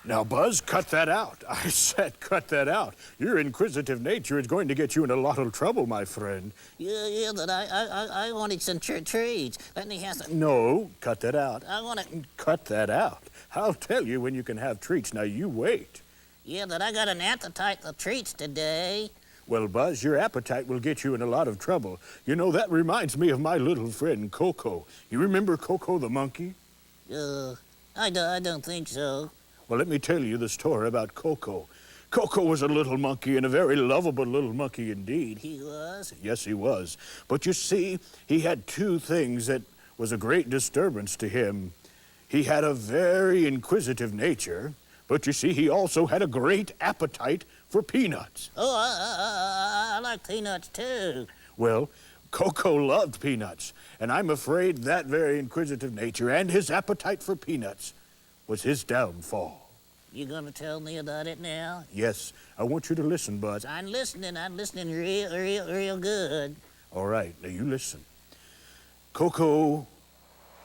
Now, Buzz, cut that out. I said cut that out. Your inquisitive nature is going to get you in a lot of trouble, my friend. Yeah, but I wanted some treats. Let me have some. No, cut that out. I want to. Cut that out. I'll tell you when you can have treats. Now, you wait. Yeah, but I got an appetite for treats today. Well, Buzz, your appetite will get you in a lot of trouble. You know, that reminds me of my little friend, Coco. You remember Coco the monkey? I don't think so. Well, let me tell you the story about Coco. Coco was a little monkey, and a very lovable little monkey indeed. He was? Yes, he was. But you see, he had two things that was a great disturbance to him. He had a very inquisitive nature, but you see, he also had a great appetite for peanuts. Oh, I like peanuts too. Well, Coco loved peanuts, and I'm afraid that very inquisitive nature and his appetite for peanuts was his downfall. You gonna tell me about it now? Yes, I want you to listen, Bud. I'm listening real good. All right, now you listen. Coco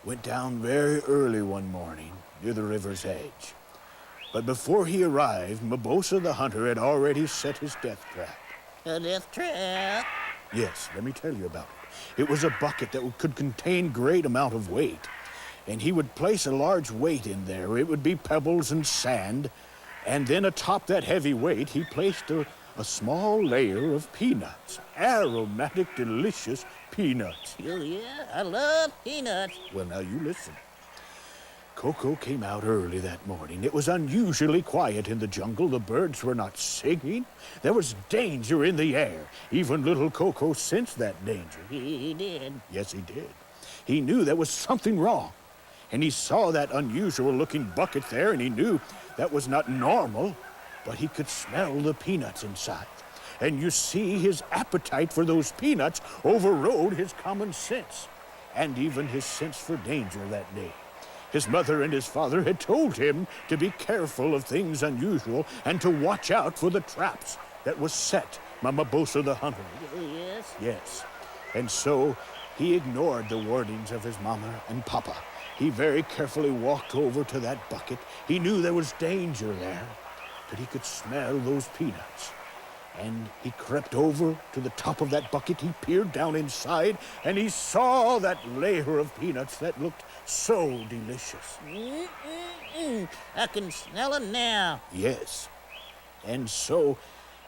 went down very early one morning near the river's edge. But before he arrived, Mobosa the hunter had already set his death trap. A death trap? Yes, let me tell you about it. It was a bucket that could contain great amount of weight. And he would place a large weight in there. It would be pebbles and sand. And then atop that heavy weight, he placed a small layer of peanuts. Aromatic, delicious peanuts. Oh, yeah, I love peanuts. Well, now you listen. Coco came out early that morning. It was unusually quiet in the jungle. The birds were not singing. There was danger in the air. Even little Coco sensed that danger. He did. Yes, he did. He knew there was something wrong. And he saw that unusual-looking bucket there, and he knew that was not normal, but he could smell the peanuts inside. And you see, his appetite for those peanuts overrode his common sense, and even his sense for danger that day. His mother and his father had told him to be careful of things unusual and to watch out for the traps that was set by Mobosa the hunter. Yes? Yes. And so he ignored the warnings of his mama and papa. He very carefully walked over to that bucket. He knew there was danger there, but he could smell those peanuts. And he crept over to the top of that bucket. He peered down inside, and he saw that layer of peanuts that looked so delicious. I can smell them now. Yes. And so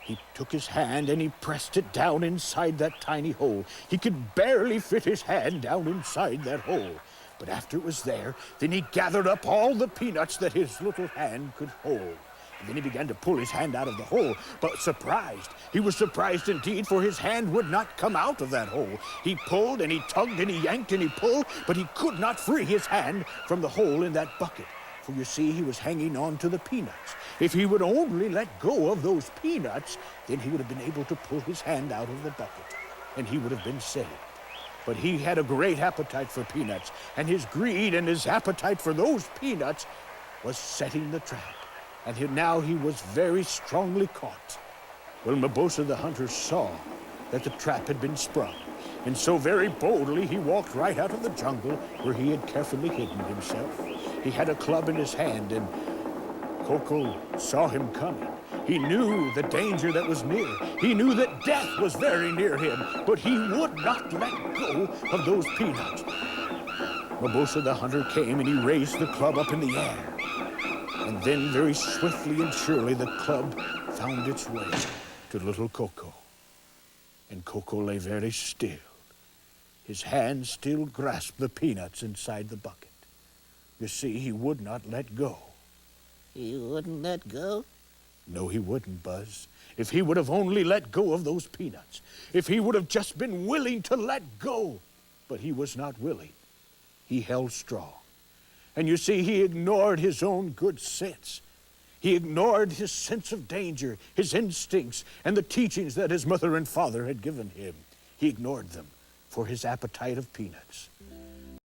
he took his hand and he pressed it down inside that tiny hole. He could barely fit his hand down inside that hole. But after it was there, then he gathered up all the peanuts that his little hand could hold. And then he began to pull his hand out of the hole, but surprised. He was surprised indeed, for his hand would not come out of that hole. He pulled and he tugged and he yanked and he pulled, but he could not free his hand from the hole in that bucket. For you see, he was hanging on to the peanuts. If he would only let go of those peanuts, then he would have been able to pull his hand out of the bucket, and he would have been saved. But he had a great appetite for peanuts, and his greed and his appetite for those peanuts was setting the trap. And now he was very strongly caught. Well, Mobosa the hunter saw that the trap had been sprung, and so very boldly he walked right out of the jungle where he had carefully hidden himself. He had a club in his hand, and Coco saw him coming. He knew the danger that was near. He knew that death was very near him, but he would not let go of those peanuts. Mobosa the hunter came and he raised the club up in the air. And then very swiftly and surely the club found its way to little Coco. And Coco lay very still. His hand still grasped the peanuts inside the bucket. You see, he would not let go. He wouldn't let go? No, he wouldn't, Buzz. If he would have only let go of those peanuts. If he would have just been willing to let go. But he was not willing. He held strong. And you see, he ignored his own good sense. He ignored his sense of danger, his instincts, and the teachings that his mother and father had given him. He ignored them for his appetite of peanuts.